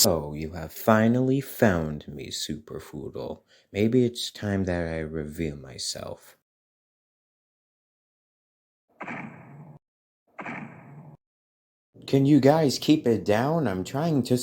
Oh, you have finally found me, Super Foodle. Maybe it's time that I reveal myself. Can you guys keep it down? I'm trying to